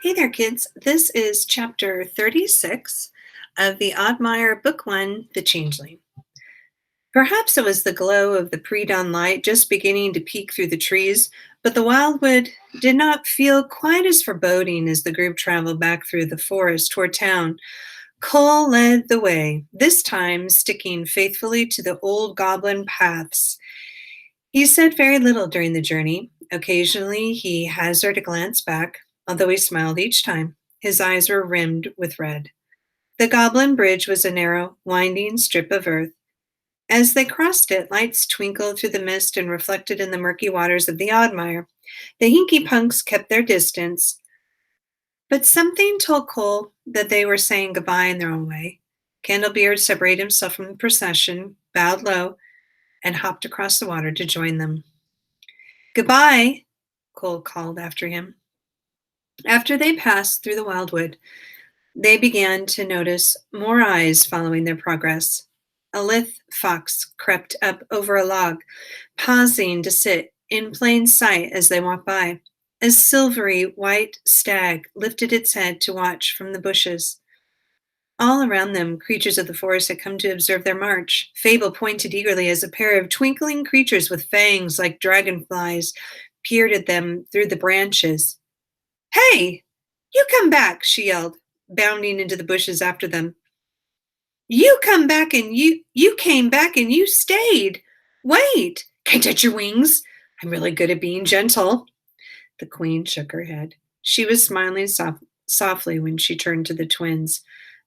Hey there, kids. This is chapter 36 of the Oddmire Book 1, The Changeling. Perhaps it was the glow of the pre-dawn light just beginning to peek through the trees, but the wildwood did not feel quite as foreboding as the group traveled back through the forest toward town. Cole led the way, this time sticking faithfully to the old goblin paths. He said very little during the journey. Occasionally, he hazarded a glance back, although he smiled each time. His eyes were rimmed with red. The Goblin Bridge was a narrow, winding strip of earth. As they crossed it, lights twinkled through the mist and reflected in the murky waters of the Oddmire. The Hinky Punks kept their distance, but something told Cole that they were saying goodbye in their own way. Candlebeard separated himself from the procession, bowed low, and hopped across the water to join them. "Goodbye," Cole called after him. After they passed through the wildwood, they began to notice more eyes following their progress. A lithe fox crept up over a log, pausing to sit in plain sight as they walked by. A silvery white stag lifted its head to watch from the bushes. All around them, creatures of the forest had come to observe their march. Fable pointed eagerly as a pair of twinkling creatures with fangs like dragonflies peered at them through the branches. "Hey, you come back," she yelled, bounding into the bushes after them. "You come back and you came back and you stayed. Wait, can't touch your wings. I'm really good at being gentle." The queen shook her head. She was smiling softly when she turned to the twins.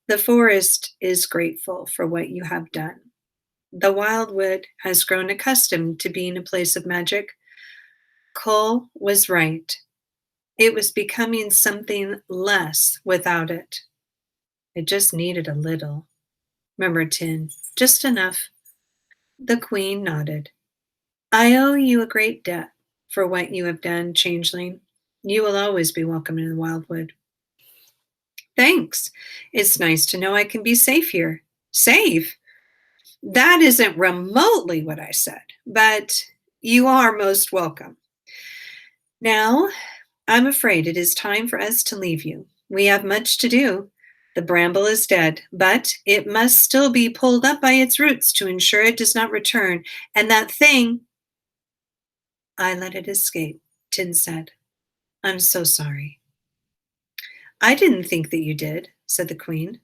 "The forest is grateful for what you have done. The wildwood has grown accustomed to being a place of magic." Cole was right. It was becoming something less without it. It just needed a little. Remember, Tin, just enough. The queen nodded. "I owe you a great debt for what you have done, Changeling. You will always be welcome in the wildwood." "Thanks. It's nice to know I can be safe here." "Safe? That isn't remotely what I said, but you are most welcome. Now, I'm afraid it is time for us to leave you. We have much to do. The bramble is dead, but it must still be pulled up by its roots to ensure it does not return. And that thing—" "I let it escape," Tin said. "I'm so sorry." "I didn't think that you did," said the queen.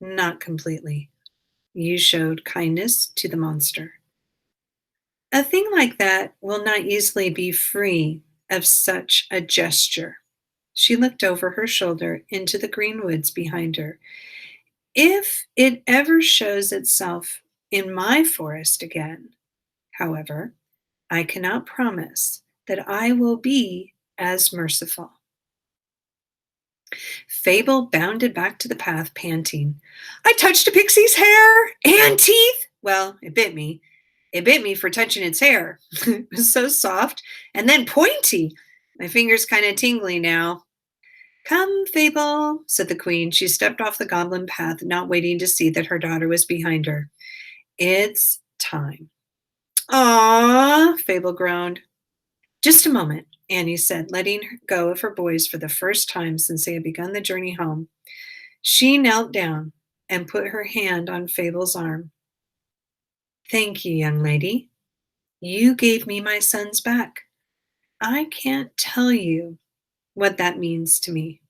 "Not completely. You showed kindness to the monster. A thing like that will not easily be free of such a gesture." She looked over her shoulder into the green woods behind her. "If it ever shows itself in my forest again, however, I cannot promise that I will be as merciful." Fable bounded back to the path, panting. "I touched a pixie's hair and teeth. Well, it bit me. It bit me for touching its hair. It was so soft and then pointy. My finger's kind of tingly now." "Come, Fable," said the queen. She stepped off the goblin path, not waiting to see that her daughter was behind her. "It's time." "Aw," Fable groaned. "Just a moment," Annie said, letting go of her boys for the first time since they had begun the journey home. She knelt down and put her hand on Fable's arm. "Thank you, young lady. You gave me my sons back. I can't tell you what that means to me."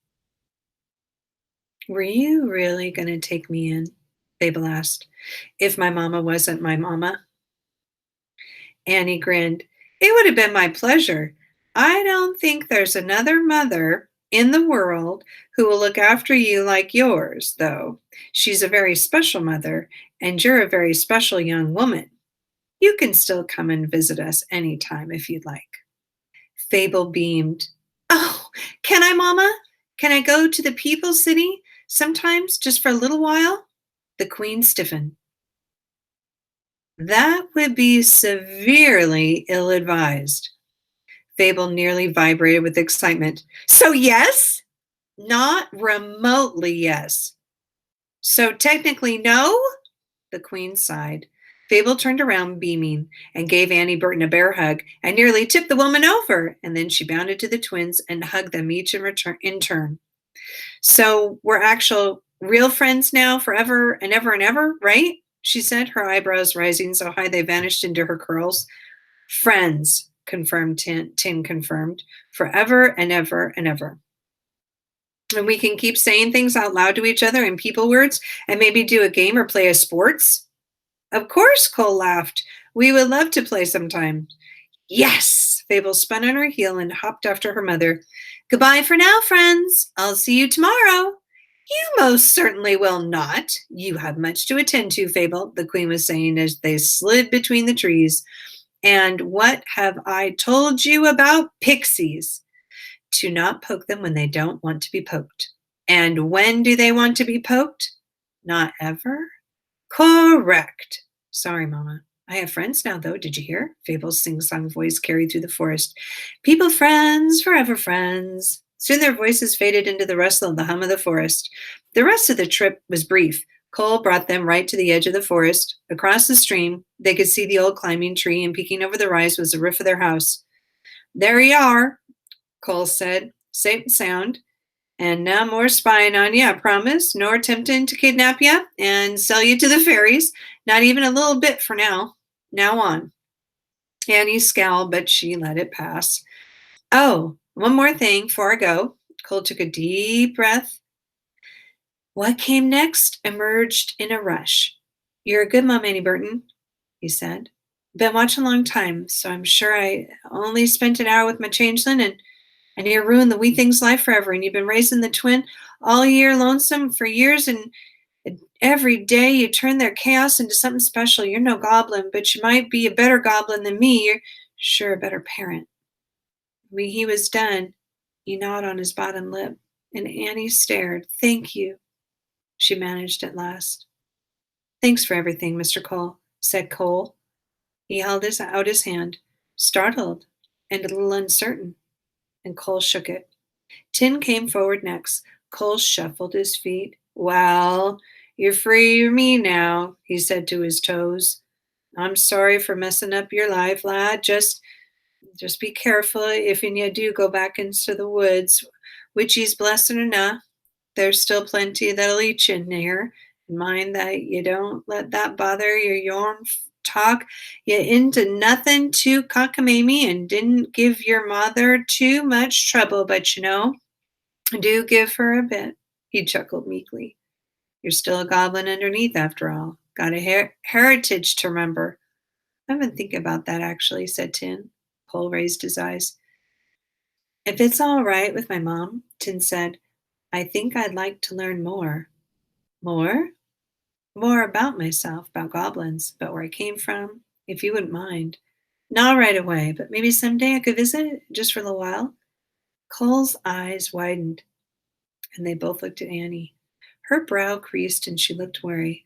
"Were you really going to take me in?" Fable asked. "If my mama wasn't my mama?" Annie grinned. "It would have been my pleasure. I don't think there's another mother in the world who will look after you like yours, though. She's a very special mother, and you're a very special young woman. You can still come and visit us anytime if you'd like." Fable beamed. "Oh, can I, Mama? Can I go to the People City sometimes, just for a little while?" The queen stiffened. "That would be severely ill-advised." Fable nearly vibrated with excitement. "So yes? Not remotely yes. So technically no?" The queen sighed. Fable turned around, beaming, and gave Annie Burton a bear hug and nearly tipped the woman over. And then she bounded to the twins and hugged them each in turn. So we're actual real friends now forever and ever and ever, right? She said, her eyebrows rising so high they vanished into her curls. Friends, confirmed Tin confirmed, forever and ever and ever. And we can keep saying things out loud to each other in people words and maybe do a game or play a sports. Of course, Cole laughed. We would love to play sometime. Yes! Fable spun on her heel and hopped after her mother. Goodbye for now, friends. I'll see you tomorrow. You most certainly will not. You have much to attend to, Fable, the queen was saying as they slid between the trees. And what have I told you about pixies? To not poke them when they don't want to be poked. And when do they want to be poked? Not ever? Correct. Sorry, Mama. I have friends now, though. Did you hear? Fable's sing-song voice carried through the forest. People friends, forever friends. Soon their voices faded into the rustle of the hum of the forest. The rest of the trip was brief. Cole brought them right to the edge of the forest. Across the stream, they could see the old climbing tree, and peeking over the rise was the roof of their house. There you are, Cole said, safe and sound. And no more spying on you, I promise. Nor attempting to kidnap you and sell you to the fairies. Not even a little bit for now. Now on. Annie scowled, but she let it pass. Oh, one more thing before I go. Cole took a deep breath. What came next emerged in a rush. You're a good mom, Annie Burton, he said. Been watching a long time, so I'm sure I only spent an hour with my changeling and you ruined the wee thing's life forever. And you've been raising the twin all year lonesome for years, and every day you turn their chaos into something special. You're no goblin, but you might be a better goblin than me. You're sure a better parent. When he was done, he gnawed on his bottom lip, and Annie stared. Thank you, she managed at last. Thanks for everything, Mr. Cole, said Cole. He held out his hand, startled and a little uncertain, and Cole shook it. Tin came forward next. Cole shuffled his feet. Well, you're free of me now, he said to his toes. I'm sorry for messing up your life, lad. Just be careful if you do go back into the woods. Witchy's blessing or not, there's still plenty that'll eat you in here. And mind that you don't let that bother your yarn talk you into nothing too cockamamie, and didn't give your mother too much trouble, but do give her a bit. He chuckled meekly. You're still a goblin underneath, after all. Got a heritage to remember. I've been thinking about that, actually, said Tin. Cole raised his eyes. If it's all right with my mom, Tin said, I think I'd like to learn more. More? More about myself, about goblins, about where I came from, if you wouldn't mind. Not right away, but maybe someday I could visit, just for a little while. Cole's eyes widened, and they both looked at Annie. Her brow creased, and she looked wary.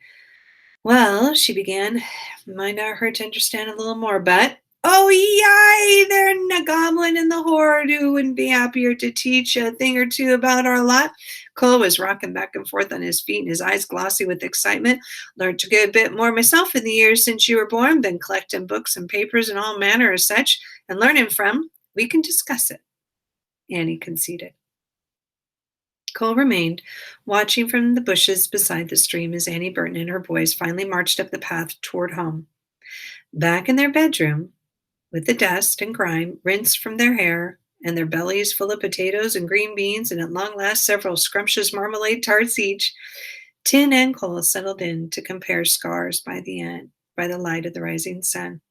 Well, she began, might not hurt to understand a little more, but oh, yay, there's a goblin in the horde who wouldn't be happier to teach a thing or two about our lot. Cole was rocking back and forth on his feet, and his eyes glossy with excitement. Learned to go a bit more myself in the years since you were born, been collecting books and papers and all manner of such, and learning from. We can discuss it, Annie conceded. Cole remained, watching from the bushes beside the stream as Annie Burton and her boys finally marched up the path toward home. Back in their bedroom, with the dust and grime rinsed from their hair, and their bellies full of potatoes and green beans, and at long last several scrumptious marmalade tarts each, Tin and Cole settled in to compare scars by the light of the rising sun.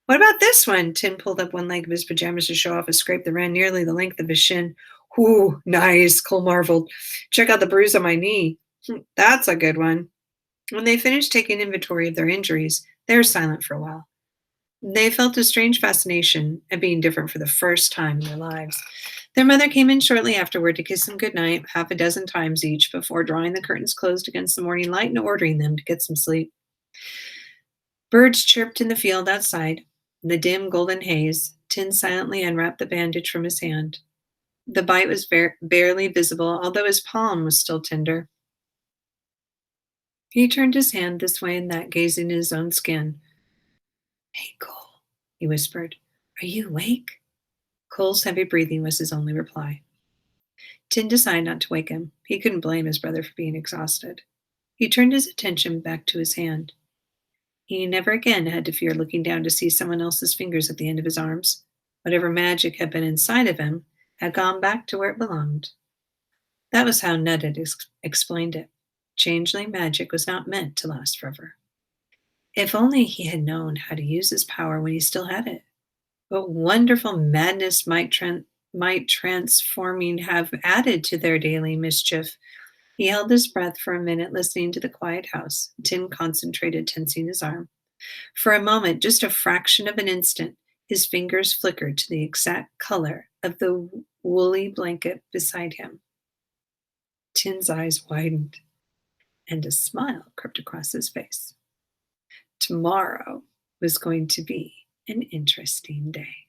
What about this one? Tin pulled up one leg of his pajamas to show off a scrape that ran nearly the length of his shin. Ooh, nice, Cole marveled. Check out the bruise on my knee. That's a good one. When they finished taking inventory of their injuries, they were silent for a while. They felt a strange fascination at being different for the first time in their lives. Their mother came in shortly afterward to kiss them goodnight half a dozen times each before drawing the curtains closed against the morning light and ordering them to get some sleep. Birds chirped in the field outside. In the dim golden haze, Tin silently unwrapped the bandage from his hand. The bite was barely visible, although his palm was still tender. He turned his hand this way and that, gazing at his own skin. Hey, Cole, he whispered. Are you awake? Cole's heavy breathing was his only reply. Tin decided not to wake him. He couldn't blame his brother for being exhausted. He turned his attention back to his hand. He never again had to fear looking down to see someone else's fingers at the end of his arms. Whatever magic had been inside of him had gone back to where it belonged. That was how Ned had explained it. Changeling magic was not meant to last forever. If only he had known how to use his power when he still had it. What wonderful madness might transforming have added to their daily mischief? He held his breath for a minute, listening to the quiet house. Tin concentrated, tensing his arm. For a moment, just a fraction of an instant, his fingers flickered to the exact color of the woolly blanket beside him. Tin's eyes widened, and a smile crept across his face. Tomorrow was going to be an interesting day.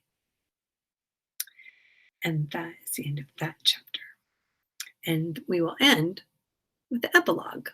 And that is the end of that chapter. And we will end with the epilogue.